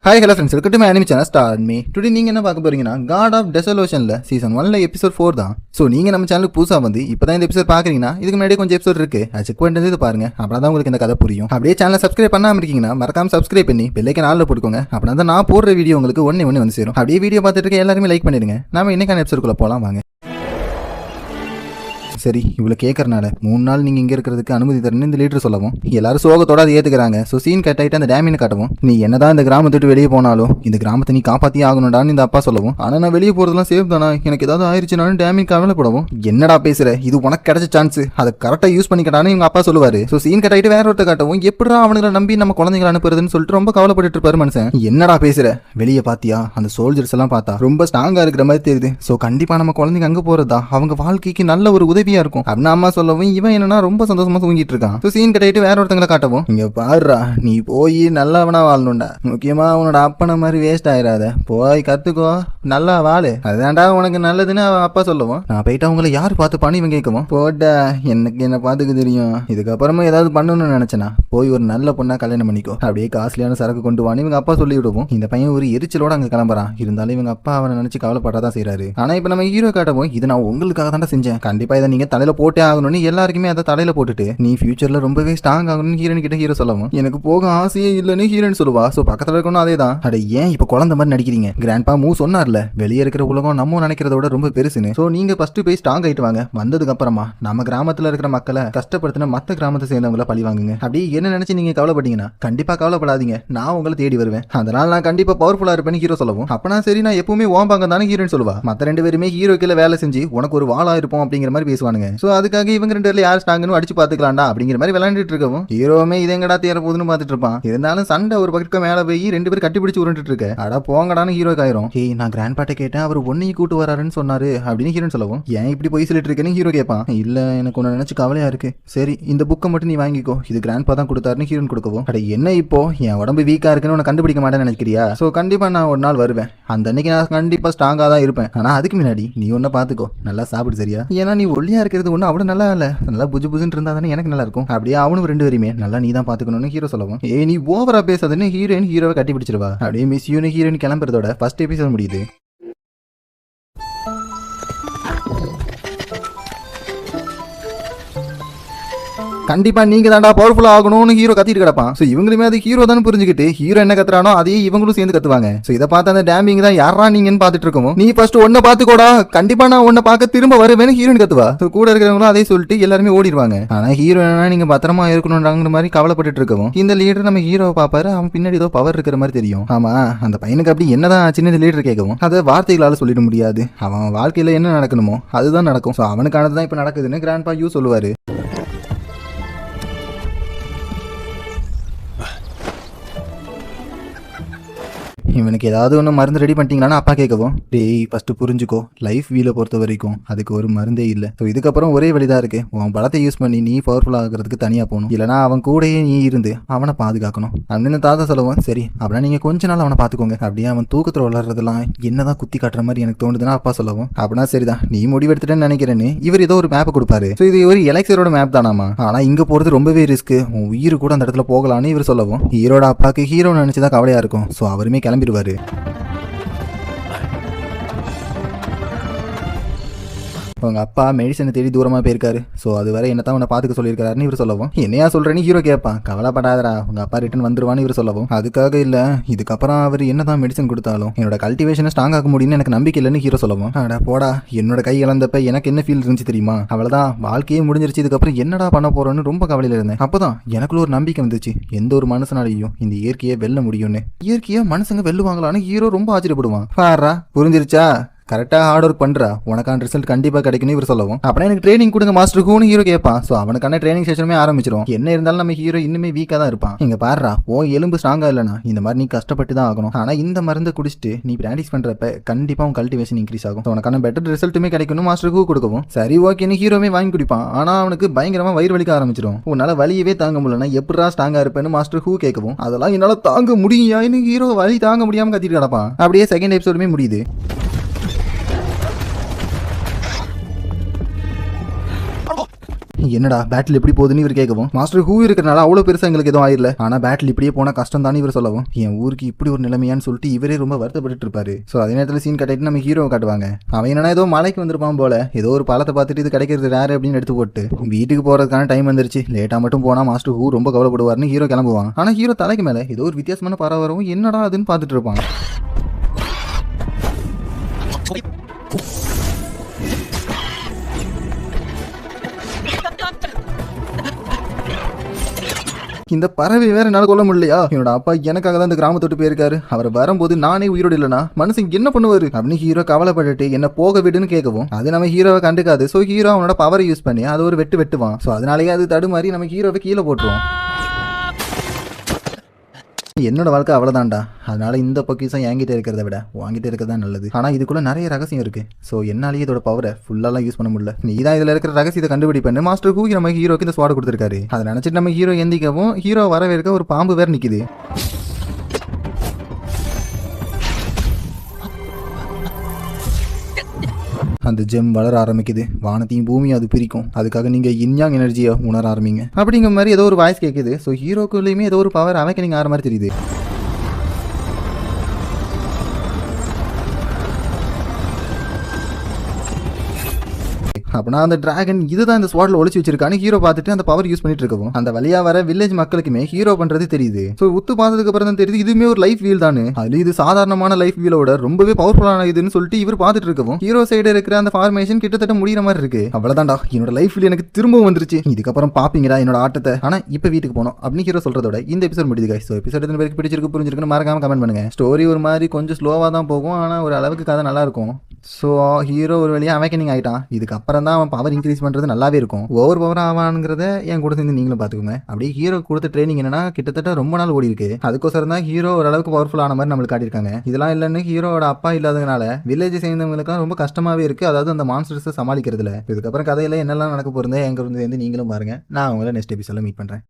Hi hello friends, welcome to my anime channel star me. Today நீங்கள் என்ன பார்க்க போறீங்கன்னா காட் ஆஃப் டெசலோஷனில் சீசன் 1 எபிசோட் 4 தான். ஸோ நீங்கள் நம்ம சேனலுக்கு புதுசாக வந்து இப்போ தான் இந்த எபிசோட் பார்க்குறீங்கன்னா இதுக்கு முன்னாடி கொஞ்சம் எபிசோட் இருக்கு, அது செக் பண்ணிட்டு இது பாருங்க. அப்படின்னா தான் உங்களுக்கு இந்த கதை புரியும். அப்படியே சேனலை சப்ஸ்கிரைப் பண்ணாமல் இருக்கீங்கன்னா மறக்காம சப்ஸ்கிரைப் பண்ணி பெல்லைக்கன் ஆளில் போட்டுக்கோங்க. அப்படின்னா தான் நான் போடுற வீடியோ உங்களுக்கு ஒன்று வந்து சேரும். அப்படியே வீடியோ பார்த்துட்டு இருக்க எல்லாருமே லைக் பண்ணிடுங்க. நம்ம இன்னைக்கான எபிசோடுக்குள்ள போகலாம் வாங்க. சரி, இவ்வளோ கேட்கறனால 3 நாள் நீங்கள் இங்கே இருக்கிறதுக்கு அனுமதி தரணும்னு இந்த லீடர் சொல்லவும் எல்லாரும் சோகத்தோட அதை ஏற்றுக்கிறாங்க. ஸோ சீன் கட் ஆகிட்டு அந்த டேமினை காட்டவும், நீ என்னதான் இந்த கிராமத்தை விட்டு வெளியே போனாலும் இந்த கிராமத்தை நீ காப்பாற்றி ஆகணும்டான்னு இந்த அப்பா சொல்லவும், ஆனால் நான் வெளியே போகிறதுலாம் சேஃப் தானா, எனக்கு ஏதாவது ஆயிடுச்சுனாலும் டேமின் கவலைப்படவும், என்னடா பேசுகிற, இது உனக்கு கிடைச்ச சான்ஸ், அதை கரெக்டாக யூஸ் பண்ணிக்கடான்னு இவங்க அப்பா சொல்லுவார். ஸோ சீன் கட் ஆகிட்டு வேற ஒருத்த காட்டவும், எப்படா அவனுங்களை நம்பி நம்ம குழந்தைங்களை அனுப்புறதுன்னு சொல்லிட்டு ரொம்ப கவலைப்பட்டு இருப்பாரு மனுஷன். என்னடா பேசுகிற, வெளியே பார்த்தியா அந்த சோல்ஜர்ஸ் எல்லாம் பார்த்தா ரொம்ப ஸ்ட்ராங்காக இருக்கிற மாதிரி தெரியுது. ஸோ கண்டிப்பாக நம்ம குழந்தைங்க அங்கே போகிறதா அவங்க வாழ்க்கைக்கு நல்ல ஒரு உதவியாக இருக்கும் அப்படின்னு அம்மா சொல்லவும், இவன் என்னன்னா ரொம்ப சந்தோஷமா தூங்கிட்டு இருக்கான். சீன் கட்டிட்டு வேற ஒருத்தங்களை காட்டவும், இங்க பாருடா, நீ போய் நல்லவனா வாழணும்டா, முக்கியமா உன்னோட அப்பனை மாதிரி வேஸ்ட் ஆயிடாத, போய் கத்துக்கோ, நல்லா வாழு, அதுதான்டா உனக்கு நல்லதுன்னு அப்பா சொல்லவும், நான் போயிட்டு அவங்கள யாரு பார்த்துப்பான்னு இவன் கேட்கவும், போட்டா எனக்கு என்ன பார்த்துக்க தெரியும், இதுக்கப்புறமா ஏதாவது பண்ணணும்னு நினைச்சனா போய் ஒரு நல்ல பொண்ணா கல்யாணம் பண்ணிக்கோ, அப்படியே காஸ்ட்லியான சரக்கு கொண்டு வான்னு இவங்க அப்பா சொல்லி விடுவோம். இந்த பையன் ஒரு எரிச்சலோட அங்க கிளம்புறான். இருந்தாலும் இவங்க அப்பா அவனை நினைச்சு கவலைப்படாதான் செய்யறாரு. ஆனா இப்ப நம்ம ஹீரோ காட்டவும், இது நான் உங்களுக்காக தானே செஞ்சேன், கண்டிப்பா இதை நீங்க தலையில போட்டே ஆகணும்னு எல்லாருக்குமே அதை தலையில போட்டுட்டு நீ ஃபியூச்சர்ல ரொம்பவே ஸ்ட்ராங் ஆகணும்னு ஹீரோன் கிட்ட ஹீரோ சொல்லவும், எனக்கு போக ஆசையே இல்லைன்னு ஹீரோன் சொல்லுவா. சோ பக்கத்துல இருக்கணும் அதே தான். அட ஏன் இப்ப குழந்தை மாதிரி நடிக்கிறீங்க, கிராண்ட்பா மூ சொன்னார்ல வெளியே இருக்கிற உலகம் நம்ம நினைக்கிறத விட ரொம்ப பெருசுன்னு. சோ நீங்க ஃபர்ஸ்ட் போய் ஸ்ட்ராங் ஆயிட்டு வாங்க, வந்ததுக்கு அப்புறமா நம்ம கிராமத்துல இருக்கிற மக்களை கஷ்டப்படுத்தின மத்த கிராமத்தை சேர்ந்தவங்களை பழி வாங்குங்க. அப்படி என்ன நினைச்சு நீங்க கவலைப்பட்டீங்கன்னா கண்டிப்பா கவலைப்படாதீங்க, நான் உங்களை தேடி வருவேன், அதனால நான் கண்டிப்பா பவர்ஃபுல்லா இருப்பேன்னு ஹீரோ சொல்லவும், அப்பனா சரி நான் எப்பவுமே ஓம்பாங்க தானே ஹீரோன்னு சொல்லுவா. மத்த 2 பேருமே ஹீரோ கீழே வேலை செஞ்சு உனக்கு ஒரு வாளா இருப்போம் அப்படிங்கிற மாதிரி பேசுவானுங்க. சோ அதுக்காக இவங்க 2 பேர்ல யார் ஸ்ட்ராங்னு அடிச்சு பாத்துக்கலாம்டா அப்படிங்கிற மாதிரி விளையாண்டுட்டு இருக்கவும், ஹீரோமே இதெங்கடா தேர போதுன்னு பாத்துட்டு இருப்பான். இருந்தாலும் சண்டை ஒரு பக்கம் மேல போய் 2 பேரும் கட்டிப்பிடிச்சு உருண்டுட்டு இருக்க. அட போங்கடான்னு ஹீரோ ஆயிரும். ஹே, நான் கிராண்ட் பாட்டை கேட்டேன், அவர் ஒன்னையும் கூட்டு வராருன்னு சொன்னாரு அப்படின்னு ஹீரோன்னு சொல்லவும், ஏன் இப்படி போய் சொல்லிட்டு இருக்கேன்னு ஹீரோ கேட்பான். இல்ல எனக்கு ஒன்னு நினைச்சு கவலையா இருக்கு, சரி இந்த புக்கை மட்டும் நீ வாங்கிக்கோ, இது கிராண்ட் பா தான் கொடுத்தாருன்னு ஹீரோன் கொடுக்கவும், அட என்ன இப்போ என் உடம்பு வீக்கா இருக்குன்னு உன்னை கண்டுபிடிக்க மாட்டேன்னு நினைக்கிறியா, சோ கண்டிப்பா நான் ஒரு நாள் வருவேன், அந்த அன்னைக்கு நான் கண்டிப்பா ஸ்ட்ராங்கா தான் இருப்பேன், ஆனா அதுக்கு முன்னாடி நீ ஒன்ன பாத்துக்கோ, நல்லா சாப்பிடு சரியா, ஏன்னா நீ ஒல்லியா இருக்கிறது ஒண்ணு அவ்வளவு நல்லா இல்ல, நல்லா புஜு புஜுன்னு இருந்தா தானே எனக்கு நல்லா இருக்கும், அப்படியே அவனும் 2 பேருமே நல்லா நீ தான் பாத்துக்கணும்னு ஹீரோ சொல்லவும், நீ ஓவரா பேசாதுன்னு ஹீரோயின் ஹீரோவை கட்டி பிடிச்சிருவா. அப்படியே மிஸ் யூனு ஹீரோயின் கிளம்புறதோட ஃபர்ஸ்ட் எபிசோட் முடியுது. கண்டிப்பா நீங்க தாண்டா பவர்ஃபுல் ஆகணும்னு ஹீரோ கத்திட்டு கிடப்பான். சோ இவங்களுமே அது ஹீரோ தான் புரிஞ்சுக்கிட்டு ஹீரோ என்ன கத்துறானோ அதையே இவங்களும் சேர்ந்து கத்துவாங்க. சோ இதை பார்த்து அந்த டேமிங் தான் யாரா நீங்கன்னு பாத்துட்டு இருக்கோம். நீ ஃபர்ஸ்ட் ஒன்ன பாத்துக்கோடா, கண்டிப்பா நான் ஒன்ன பார்க்க திரும்ப வருவேன்னு ஹீரோயின் கத்துவா. சோ கூட இருக்கிறவங்களும் அதே சொல்லிட்டு எல்லாருமே ஓடிடுவாங்க. ஆனா ஹீரோ என்ன நீங்க பத்திரமா இருக்கணும்ன்ற மாதிரி கவலைப்பட்டு இருக்கவும், இந்த லீடர் நம்ம ஹீரோவை பாப்பாரு, அவன் பின்னாடி ஏதோ பவர் இருக்கிற மாதிரி தெரியும். ஆமா, அந்த பையனுக்கு அப்படி என்னதான் சின்ன லீடர் கேட்கவும் அதை வார்த்தைகளால சொல்லிட முடியாது, அவன் வாழ்க்கையில என்ன நடக்கணுமோ அதுதான் நடக்கும். சோ அவனுக்கானதுதான் இப்ப நடக்குதுன்னு கிராண்ட் பா யூ சொல்லுவாரு. இவனுக்கு ஏதாவது ஒன்று மருந்து ரெடி பண்ணிட்டீங்களான்னு அப்பா கேட்கவும், டேய் ஃபர்ஸ்ட் புரிஞ்சுக்கோ, லைஃப் வீலை பொறுத்த வரைக்கும் அதுக்கு ஒரு மருந்தே இல்லை. ஸோ இதுக்கப்புறம் ஒரே வழிதான் இருக்கு, உன் பலத்தை யூஸ் பண்ணி நீ பவர்ஃபுல் ஆகிறதுக்கு தனியாக போகணும், இல்லைனா அவன் கூடயே நீ இருந்து அவனை பாதுகாக்கணும் அப்படின்னு தாத்தா சொல்லுவான். சரி அப்படின்னா நீங்க கொஞ்ச நாள் அவனை பார்த்துக்கோங்க, அப்படியே அவன் தூக்கத்தில் வளர்றதெல்லாம் என்னதான் குத்தி காட்டுற மாதிரி எனக்கு தோணுதுன்னா அப்பா சொல்லுவோம். அப்படின்னா சரிதான் நீ முடிவெடுத்துட்டேன்னு நினைக்கிறேன்னு இவர் ஏதோ ஒரு மேப்பை கொடுப்பாரு. ஸோ இது ஒரு எலக்சரோட மேப் தானாமா, ஆனா இங்க போறது ரொம்பவே ரிஸ்க், உன் உயிர் கூட அந்த இடத்துல போகலான்னு இவர் சொல்லவும், ஹீரோட அப்பாக்கு ஹீரோ நினைச்சுதான் கவலையா இருக்கும். ஸோ அவருமே கிளம்பிடுவாரு. உங்க அப்பா மெடிசனை தேடி தூரமா போயிருக்காரு, ஸோ அது வரை என்ன தான் உன்னை பாத்துக்க சொல்லியிருக்காருன்னு இவர் சொல்லவும், என்னையா சொல்றேன்னு ஹீரோ கேட்பான். கவலைப்படாதரா, உங்க அப்பா ரிட்டன் வந்துருவான்னு இவர் சொல்லவும், அதுக்காக இல்ல இதுக்கப்புறம் அவர் என்னதான் மெடிசன் கொடுத்தாலும் என்னோட கல்டிவேஷனை ஸ்ட்ராங் ஆக முடியும்னு எனக்கு நம்பிக்கை இல்லைன்னு ஹீரோ சொல்லவும், அட போடா, என்னோட கை இழந்தப்ப எனக்கு என்ன ஃபீல் இருந்துச்சு தெரியுமா, அவ்வளவுதான் வாழ்க்கையே முடிஞ்சிருச்சு, இதுக்கப்புறம் என்னடா பண்ண போறோன்னு ரொம்ப கவலையில இருந்தேன். அப்பதான் எனக்குள்ள ஒரு நம்பிக்கை வந்துச்சு, எந்த ஒரு மனுஷனாலையும் இந்த இயற்கையை வெல்ல முடியும்னு. இயற்கையா மனுஷங்க வெல்லுவாங்களான்னு ஹீரோ ரொம்ப ஆச்சரியப்படுவான். பாரா புரிஞ்சிருச்சா, கரெக்டாக ஹார்ட் ஒர்க் பண்ணுறா, உனக்கான ரிசல்ட் கண்டிப்பாக கிடைக்குன்னு இவர் சொல்லவும், அப்படின்னா எனக்கு ட்ரைனிங் கொடுங்க மாஸ்டர் ஹூன்னு ஹீரோ கேட்பான். ஸோ அவனுக்கான ட்ரைனிங் செஷனுமே ஆரம்பிச்சிடும். என்ன இருந்தாலும் நம்ம ஹீரோ இன்னுமே வீக்காக தான் இருப்பான். இங்கே பாடுறா, ஓ எலும்பு ஸ்ட்ராங்காக இல்லைனா இந்த மாதிரி நீ கஷ்டப்பட்டு தான் ஆகணும், ஆனால் இந்த மருந்து குடிச்சிட்டு நீ ப்ராக்டிஸ் பண்ணுறப்ப கண்டிப்பாக உன் கல்டிவேஷன் இன்க்ரீஸ் ஆகும், உனக்கான பெட்டர் ரிசல்ட்டுமே கிடைக்கணும் மாஸ்டர் ஹூ கொடுக்கவும், சரி ஓகேன்னு ஹீரோமே வாங்கி குடிப்பான். ஆனால் அவனுக்கு பயங்கரமாக வயிறு வலிக்க ஆரம்பிச்சிடும். உன்னால் வலியவே தாங்க முடியலன்னா எப்படா ஸ்ட்ராங்காக இருப்பேன்னு மாஸ்டர் ஹூ கேட்கவும், அதெல்லாம் என்னால் தாங்க முடியும் ஹீரோ வலி தாங்க முடியாமல் கத்திட்டு கிடப்பான். அப்படியே செகண்ட் எபிசோடுமே முடியுது. என்னடா பேட்டில் எப்படி போகுதுன்னு இவர் கேட்கவும், மாஸ்டர் ஹூ இருக்கிறனால அவ்வளோ பெருசாக எங்களுக்கு எதுவும் ஆயிரல, ஆனால் பேட்டில் இப்படியே போனால் கஷ்டம் தான் இவர் சொல்லவும், என் ஊருக்கு இப்படி ஒரு நிலைமையான்னு சொல்லிட்டு இவரே ரொம்ப வருத்தப்பட்டு இருப்பாரு. ஸோ அதே நேரத்தில் சீன் கட்டிட்டு நம்ம ஹீரோ காட்டுவாங்க. அவன் என்னன்னா ஏதோ மலைக்கு வந்திருப்பான் போல, ஏதோ ஒரு பாலத்தை பார்த்துட்டு இது கிடைக்கிறது ரேர் அப்படின்னு எடுத்து போட்டு வீட்டுக்கு போறதுக்கான டைம் வந்துருச்சு, லேட்டா மட்டும் போனா மாஸ்டர் ஹூ ரொம்ப கவலைப்படுவார்னு ஹீரோ கிளம்புவான். ஆனா ஹீரோ தலைக்கு மேல ஏதோ ஒரு வித்தியாசமான பறவை வரவும் என்னடா அதுன்னு பார்த்துட்டு இருப்பான். இந்த பறவை வேற என்னால கொல்ல முடியலையா, என்னோட அப்பா எனக்காக தான் இந்த கிராமத்தை விட்டு போயிருக்காரு, அவர் வரும்போது நானே உயிரோடு இல்லைனா மனுஷன் என்ன பண்ணுவாரு அப்படின்னு ஹீரோ கவலைப்பட்டுட்டு என்ன போக விடுன்னு கேட்கவும், அது நம்ம ஹீரோவை கண்டுக்காது. ஸோ ஹீரோ அவனோட பவரை யூஸ் பண்ணி அது ஒரு வெட்டுவான். ஸோ அதனாலேயே அது தடுமாறி நம்ம ஹீரோவை கீழே போட்டுருவோம். என்னோட வாழ்க்கை அவ்வளோதான்டா, அதனால இந்த பொக்கிஷம் என்கிட்ட இருக்கிறத விட வாங்கிட்டு இருக்கிறதா நல்லது. ஆனால் இதுக்குள்ள நிறைய ரகசியம் இருக்கு. ஸோ என்னாலேயே இதோட பவரை ஃபுல்லாலாம் யூஸ் பண்ண முடியல. நீ தான் இதில் இருக்கிற ரகசியத்தை கண்டுபிடிப்பேன்னு மாஸ்டர் ஹூ நம்ம ஹீரோக்கு இந்த ஸ்வாட் கொடுத்துருக்காரு. அதை நினச்சிட்டு நம்ம ஹீரோ எந்திக்கவும் ஹீரோ வரவேற்க ஒரு பாம்பு வேறு நிற்கிது. அந்த ஜெம் வளர ஆரம்பிக்குது, வானத்தையும் பூமியும் அது பிரிக்கும். அதுக்காக நீங்க இன்யாங் எனர்ஜியை உணர ஆரம்பிங்க அப்படிங்கிற மாதிரி ஏதோ ஒரு வாய்ஸ் கேட்குது. ஸோ ஹீரோக்குள்ளேயுமே ஏதோ ஒரு பவர் அவேக்கனிங் ஆகிற மாதிரி தெரியுது. அப்படின்னா அந்த டிராகன் இதுதான் இந்த ஸ்வாட்ல ஒளிச்சு வச்சிருக்கான்னு ஹீரோ பார்த்துட்டு அந்த பவர் யூஸ் பண்ணிட்டு இருக்கவும் அந்த வழியா வர வில்லேஜ் மக்களுக்குமே ஹீரோ பண்றது தெரியுது. ஸோ உத்து பார்த்ததுக்கு அப்புறம் தான் தெரியுது இதுவுமே ஒரு லைஃப் வீல் தானே, அது இது சாதாரணமான லைஃப் வீலோட ரொம்பவே பவர்ஃபுல்லான இதுன்னு சொல்லிட்டு இவர் பார்த்துட்டு இருக்கவும் ஹீரோ சைடு இருக்கிற அந்த ஃபார்மேஷன் கிட்டத்தட்ட முடிகிற மாதிரி இருக்கு. அவ்வளவுதான்டா, என்னோட லைஃப் வீல் எனக்கு திரும்பவும் வந்துருச்சு, இதுக்கப்புறம் பாப்பீங்கடா என்னோட ஆட்டத்தை, ஆனா இப்ப வீட்டுக்கு போனோம் அப்படின்னு ஹீரோ சொல்றதோட இந்த எபிசோட் முடியுது. ஸோ எபிசோட் எத்தனை பேருக்கு பிடிச்சிருக்கு புரிஞ்சிருக்குன்னு மறக்காம கமெண்ட் பண்ணுங்க. ஸ்டோரி ஒரு மாதிரி கொஞ்சம் ஸ்லோவா தான் போகும், ஆனா ஒரு அளவுக்கு கதை நல்லா இருக்கும். ஸோ ஹீரோ ஒரு வழியாக அவேக்கனிங் ஆகிட்டான். இதுக்கப்புறம் தான் அவன் பவர் இன்க்ரீஸ் பண்ணுறது நல்லாவே இருக்கும். ஓவர் பவர் ஆவானுங்கிறத என் கூட சேர்ந்து நீங்களும் பார்த்துக்கோங்க. அப்படியே ஹீரோ கொடுத்த ட்ரைனிங் என்னன்னா கிட்டத்தட்ட ரொம்ப நாள் ஓடி இருக்கு. அதுக்கோசரம் தான் ஹீரோ ஓரளவுக்கு பவர்ஃபுல் ஆன மாதிரி நம்மளுக்கு காட்டியிருக்காங்க. இதெல்லாம் இல்லைன்னு ஹீரோட அப்பா இல்லாததுனால வில்லேஜ் சேர்ந்தவங்களுக்குலாம் ரொம்ப கஷ்டமாகவே இருக்குது, அதாவது அந்த மான்ஸ்டர்ஸை சமாளிக்கிறதுல. இதுக்கப்புறம் கதையில் என்னெல்லாம் நடக்க போகிறதே எங்க இருந்து நீங்களும் பாருங்கள். நான் உங்களை நெக்ஸ்ட் எபிசோட மீட் பண்ணுறேன்.